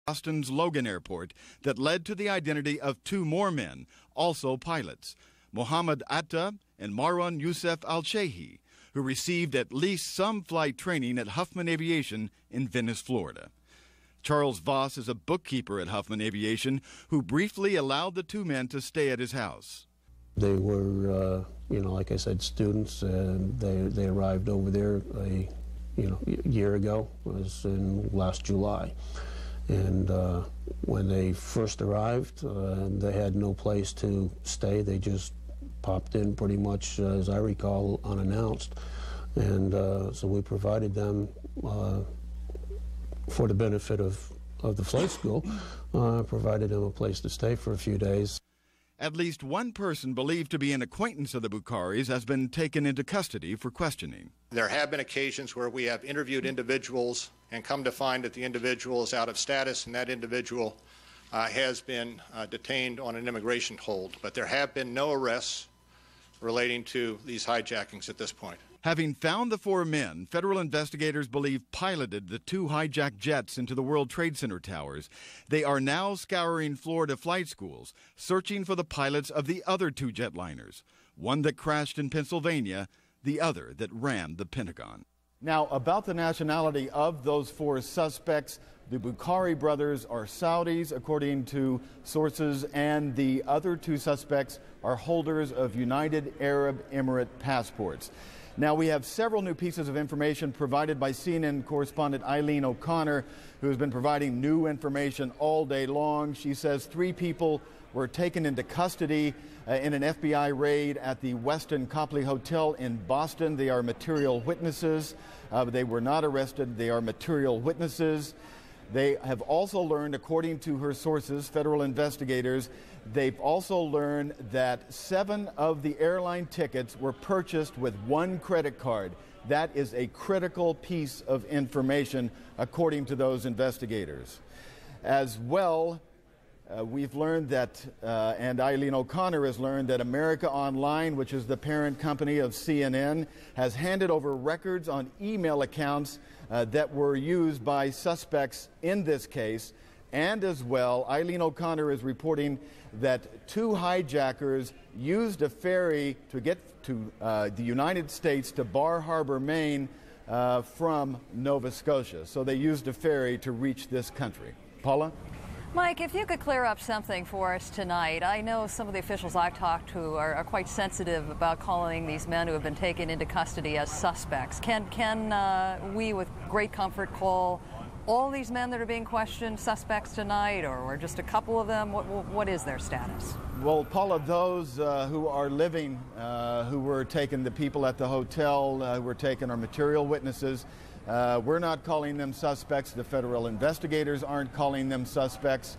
Boston's Logan Airport that led to the identity of two more men, also pilots, Mohammed Atta and Marwan Youssef Al-Shehi, who received at least some flight training at Huffman Aviation in Venice, Florida. Charles Voss is a bookkeeper at Huffman Aviation who briefly allowed the two men to stay at his house. They were, like I said, students, and they arrived over there a year ago. It was in last July. And when they first arrived, they had no place to stay. They just popped in pretty much, as I recall, unannounced. And so we provided them, for the benefit of the flight school, provided them a place to stay for a few days. At least one person believed to be an acquaintance of the Bukharis has been taken into custody for questioning. There have been occasions where we have interviewed individuals and come to find that the individual is out of status and that individual has been detained on an immigration hold. But there have been no arrests relating to these hijackings at this point. Having found the four men, federal investigators believe piloted the two hijacked jets into the World Trade Center towers. They are now scouring Florida flight schools, searching for the pilots of the other two jetliners, one that crashed in Pennsylvania, the other that rammed the Pentagon. Now, about the nationality of those four suspects, the Bukhari brothers are Saudis, according to sources, and the other two suspects are holders of United Arab Emirate passports. Now, we have several new pieces of information provided by CNN correspondent Eileen O'Connor, who has been providing new information all day long. She says 3 people were taken into custody in an FBI raid at the Westin Copley Hotel in Boston. They are material witnesses. They were not arrested. They are material witnesses. They have also learned, according to her sources, federal investigators, they've also learned that 7 of the airline tickets were purchased with 1 credit card. That is a critical piece of information, according to those investigators. As well, we've learned that, and Eileen O'Connor has learned that America Online, which is the parent company of CNN, has handed over records on email accounts that were used by suspects in this case. And as well, Eileen O'Connor is reporting that 2 hijackers used a ferry to get to the United States to Bar Harbor, Maine, from Nova Scotia. So they used a ferry to reach this country. Paula? Mike, if you could clear up something for us tonight. I know some of the officials I've talked to are quite sensitive about calling these men who have been taken into custody as suspects. Can we, with great comfort, call all these men that are being questioned suspects tonight, or just a couple of them? What is their status? Well, Paula, those who are living, who were taken, the people at the hotel who were taken, are material witnesses. We're not calling them suspects. The federal investigators aren't calling them suspects.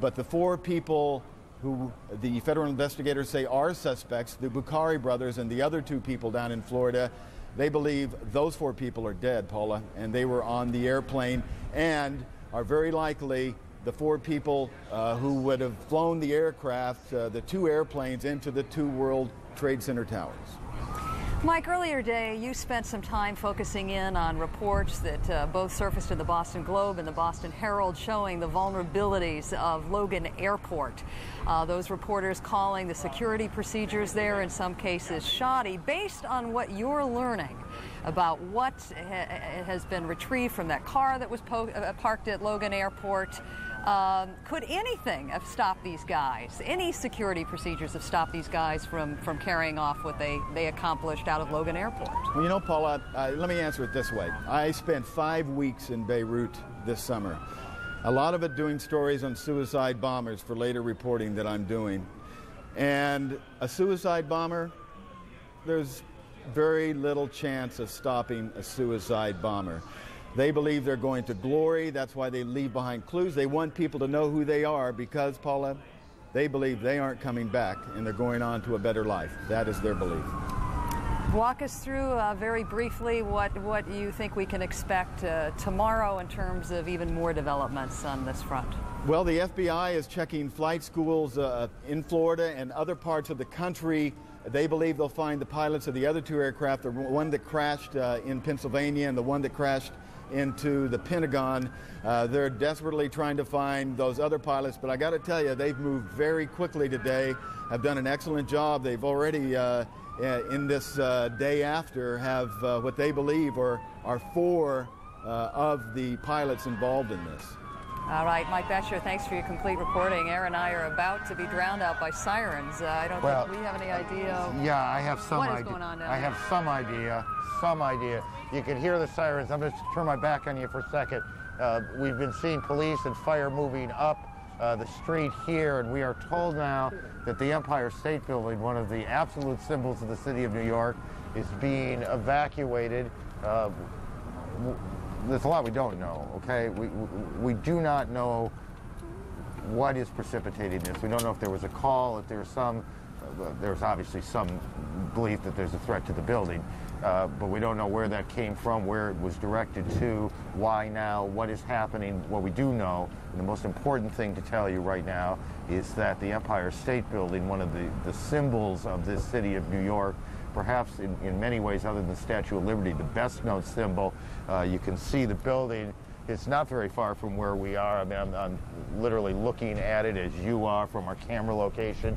But the 4 people who the federal investigators say are suspects, the Bukhari brothers and the other 2 people down in Florida, they believe those 4 people are dead, Paula, and they were on the airplane and are very likely the 4 people who would have flown the aircraft, the 2 airplanes, into the 2 World Trade Center towers. Mike, earlier today you spent some time focusing in on reports that both surfaced in the Boston Globe and the Boston Herald showing the vulnerabilities of Logan Airport. Those reporters calling the security procedures there in some cases shoddy. Based on what you're learning about what has been retrieved from that car that was parked at Logan Airport, could anything have stopped these guys? Any security procedures have stopped these guys from carrying off what they accomplished out of Logan Airport? Well, you know, Paula, let me answer it this way. I spent 5 weeks in Beirut this summer. A lot of it doing stories on suicide bombers for later reporting that I'm doing. And a suicide bomber, there's very little chance of stopping a suicide bomber. They believe they're going to glory. That's why they leave behind clues. They want people to know who they are because, Paula, they believe they aren't coming back and they're going on to a better life. That is their belief. Walk us through very briefly what you think we can expect tomorrow in terms of even more developments on this front. Well, the FBI is checking flight schools in Florida and other parts of the country. They believe they'll find the pilots of the other 2 aircraft, the one that crashed in Pennsylvania and the one that crashed into the Pentagon. They're desperately trying to find those other pilots, but I got to tell you, they've moved very quickly today, have done an excellent job. They've already, in this day after, have what they believe are 4 of the pilots involved in this. All right, Mike Boettcher, thanks for your complete reporting. Aaron and I are about to be drowned out by sirens. I don't think we have any idea. Yeah, I have some idea. What is going on down I have some idea. You can hear the sirens. I'm going to turn my back on you for a second. We've been seeing police and fire moving up the street here, and we are told now that the Empire State Building, one of the absolute symbols of the city of New York, is being evacuated. There's a lot we don't know, okay? We do not know what is precipitating this. We don't know if there was a call, if there's obviously some belief that there's a threat to the building, but we don't know where that came from, where it was directed to, why now, what is happening. What we do know, and the most important thing to tell you right now, is that the Empire State Building, one of the symbols of this city of New York, perhaps in many ways, other than the Statue of Liberty, the best known symbol. You can see the building. It's not very far from where we are. I mean, I'm literally looking at it as you are from our camera location.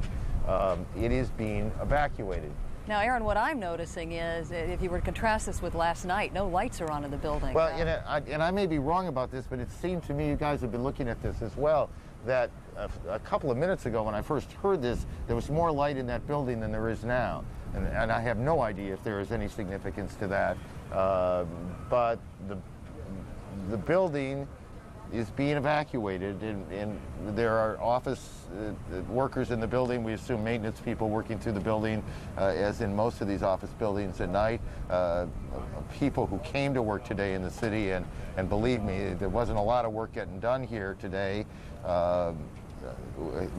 It is being evacuated. Now, Aaron, what I'm noticing is, if you were to contrast this with last night, no lights are on in the building. Well, and I may be wrong about this, but it seemed to me, you guys have been looking at this as well, that a couple of minutes ago when I first heard this, there was more light in that building than there is now. And I have no idea if there is any significance to that. But the building is being evacuated, and there are office workers in the building. We assume maintenance people working through the building, as in most of these office buildings at night. People who came to work today in the city, and believe me, there wasn't a lot of work getting done here today.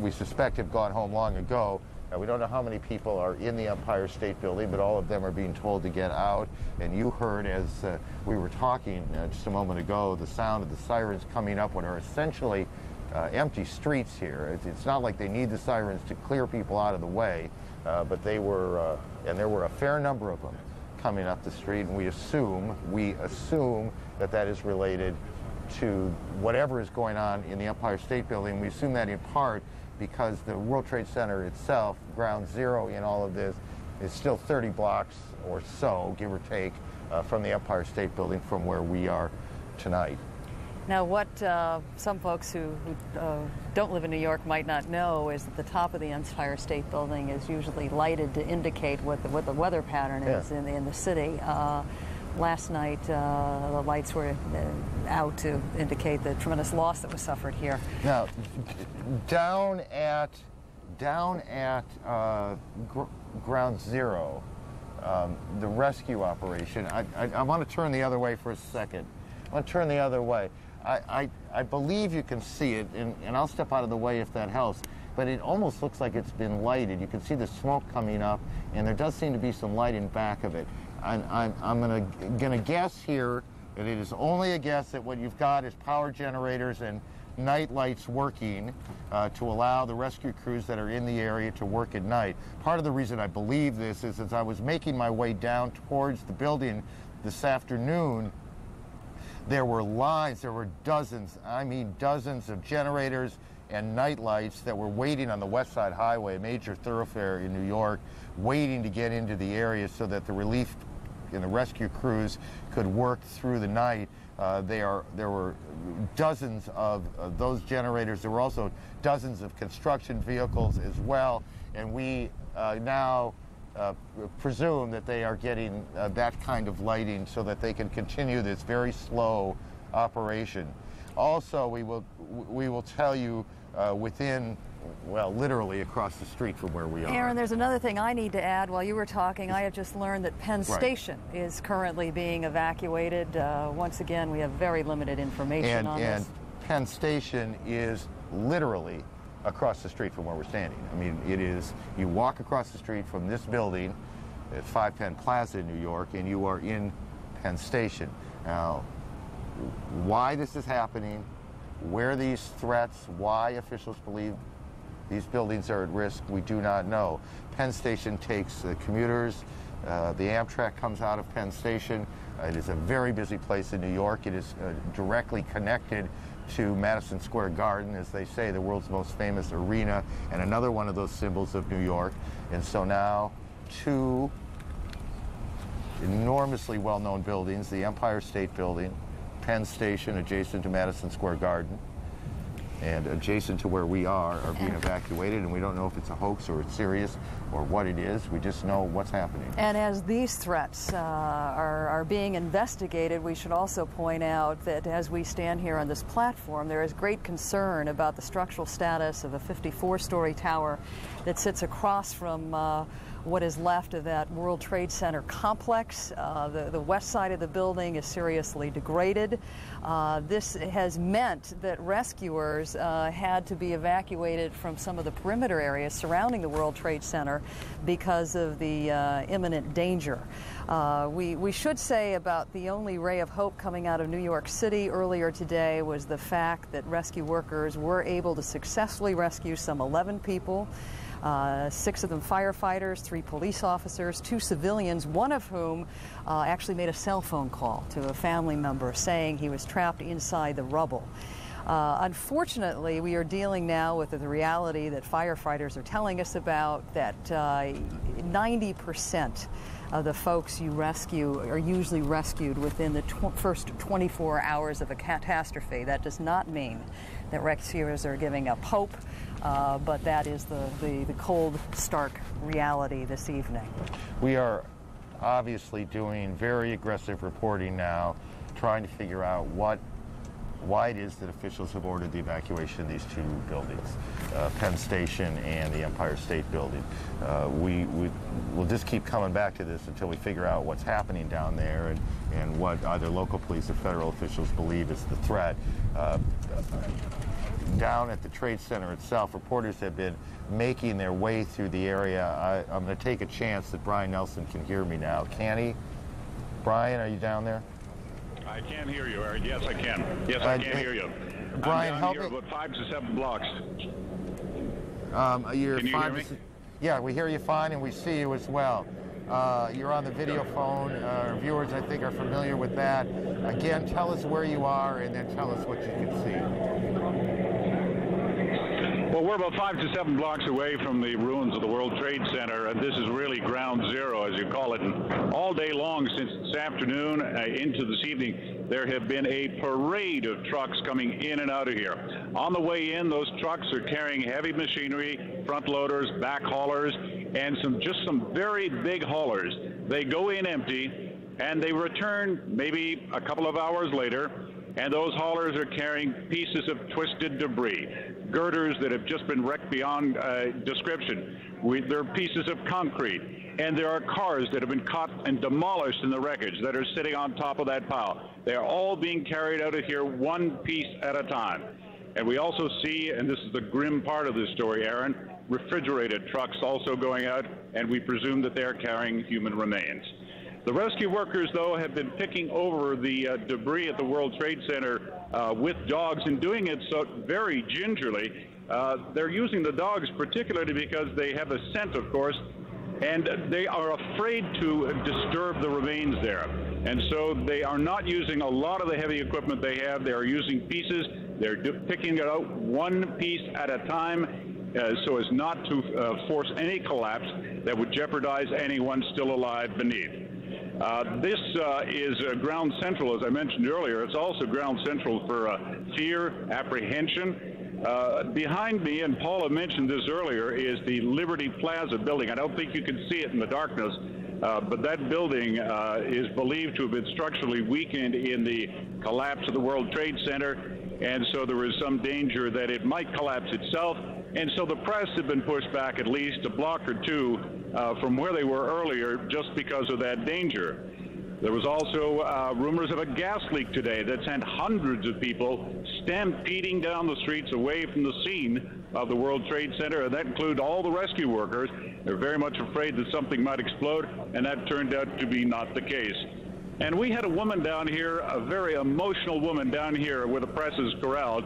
We suspect have gone home long ago. We don't know how many people are in the Empire State Building, but all of them are being told to get out. And you heard, as we were talking just a moment ago, the sound of the sirens coming up what are essentially empty streets here. It's not like they need the sirens to clear people out of the way, but they were, and there were a fair number of them coming up the street, and we assume that that is related to whatever is going on in the Empire State Building. We assume that in part because the World Trade Center itself, ground zero in all of this, is still 30 blocks or so, give or take, from the Empire State Building from where we are tonight. Now, what some folks who don't live in New York might not know is that the top of the Empire State Building is usually lighted to indicate what the weather pattern is in the city. Last night, the lights were out to indicate the tremendous loss that was suffered here. Now, down at ground zero, the rescue operation, I want to turn the other way for a second. I want to turn the other way. I believe you can see it, and I'll step out of the way if that helps, but it almost looks like it's been lighted. You can see the smoke coming up, and there does seem to be some light in back of it. I'm gonna guess here, and it is only a guess, that what you've got is power generators and night lights working to allow the rescue crews that are in the area to work at night. Part of the reason I believe this is as I was making my way down towards the building this afternoon, there were lines, there were dozens of generators and night lights that were waiting on the West Side Highway, a major thoroughfare in New York, waiting to get into the area so that the relief and the rescue crews could work through the night. There were dozens of those generators. There were also dozens of construction vehicles as well, and we now presume that they are getting that kind of lighting so that they can continue this very slow operation. Also, we will tell you within, well, literally across the street from where we are. Aaron, there's another thing I need to add. While you were talking, I have just learned that Penn Station is currently being evacuated. Once again, we have very limited information on this. And Penn Station is literally across the street from where we're standing. I mean, it is, you walk across the street from this building at 5 Penn Plaza in New York, and you are in Penn Station. Now, why this is happening, where these threats, why officials believe these buildings are at risk, we do not know. Penn Station takes commuters The Amtrak comes out of Penn Station. It is a very busy place in New York. It is directly connected to Madison Square Garden, as they say, the world's most famous arena, and another one of those symbols of New York. And so now two enormously well-known buildings, the Empire State Building, Penn Station adjacent to Madison Square Garden, and adjacent to where we are being evacuated, and we don't know if it's a hoax or it's serious or what it is. We just know what's happening. And as these threats are being investigated, we should also point out that as we stand here on this platform, there is great concern about the structural status of a 54-story tower that sits across from what is left of that World Trade Center complex. The west side of the building is seriously degraded. This has meant that rescuers had to be evacuated from some of the perimeter areas surrounding the World Trade Center because of the imminent danger. We should say about the only ray of hope coming out of New York City earlier today was the fact that rescue workers were able to successfully rescue some 11 people. 6 of them firefighters, 3 police officers, 2 civilians, one of whom actually made a cell phone call to a family member saying he was trapped inside the rubble. Unfortunately, we are dealing now with the reality that firefighters are telling us about, that 90% of the folks you rescue are usually rescued within the first 24 hours of a catastrophe. That does not mean that rescuers are giving up hope, but that is the cold, stark reality this evening. We are obviously doing very aggressive reporting now, trying to figure out why it is that officials have ordered the evacuation of these 2 buildings, Penn Station and the Empire State Building. We'll just keep coming back to this until we figure out what's happening down there and what either local police or federal officials believe is the threat. Down at the Trade Center itself, reporters have been making their way through the area. I'm going to take a chance that Brian Nelson can hear me now. Can he? Brian, are you down there? I can hear you, Eric. Yes, I can. Yes, I can hear you. Brian, I'm down here about 5 to 7 blocks. Can you hear me? Yeah, we hear you fine, and we see you as well. You're on the video phone. Our viewers, I think, are familiar with that. Again, tell us where you are, and then tell us what you can see. Well, we're about 5 to 7 blocks away from the ruins of the World Trade Center, and this is really ground zero, as you call it. And all day long since this afternoon into this evening, there have been a parade of trucks coming in and out of here. On the way in, those trucks are carrying heavy machinery, front loaders, back haulers, and just some very big haulers. They go in empty, and they return maybe a couple of hours later, and those haulers are carrying pieces of twisted debris, girders that have just been wrecked beyond description. There are pieces of concrete, and there are cars that have been caught and demolished in the wreckage that are sitting on top of that pile. They are all being carried out of here one piece at a time. And we also see, and this is the grim part of this story, Aaron, refrigerated trucks also going out, and we presume that they're carrying human remains. The rescue workers, though, have been picking over the debris at the World Trade Center with dogs, and doing it so very gingerly. They're using the dogs particularly because they have a scent, of course, and they are afraid to disturb the remains there. And so they are not using a lot of the heavy equipment they have. They are using pieces. They're picking it out one piece at a time, so as not to force any collapse that would jeopardize anyone still alive beneath. This is ground central, as I mentioned earlier. It's also ground central for fear, apprehension. Behind me, and Paula mentioned this earlier, is the Liberty Plaza building. I don't think you can see it in the darkness, but that building is believed to have been structurally weakened in the collapse of the World Trade Center, and so there is some danger that it might collapse itself. And so the press have been pushed back at least a block or two from where they were earlier just because of that danger. There was also rumors of a gas leak today that sent hundreds of people stampeding down the streets away from the scene of the World Trade Center, and that includes all the rescue workers. They're very much afraid that something might explode, and that turned out to be not the case. And we had a woman down here, a very emotional woman down here where the press is corralled.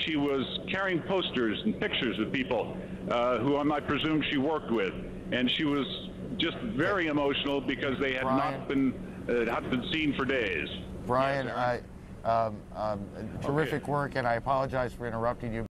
She was carrying posters and pictures of people who I presume she worked with. And she was just very emotional because they had not been seen for days. Brian, terrific work, and I apologize for interrupting you.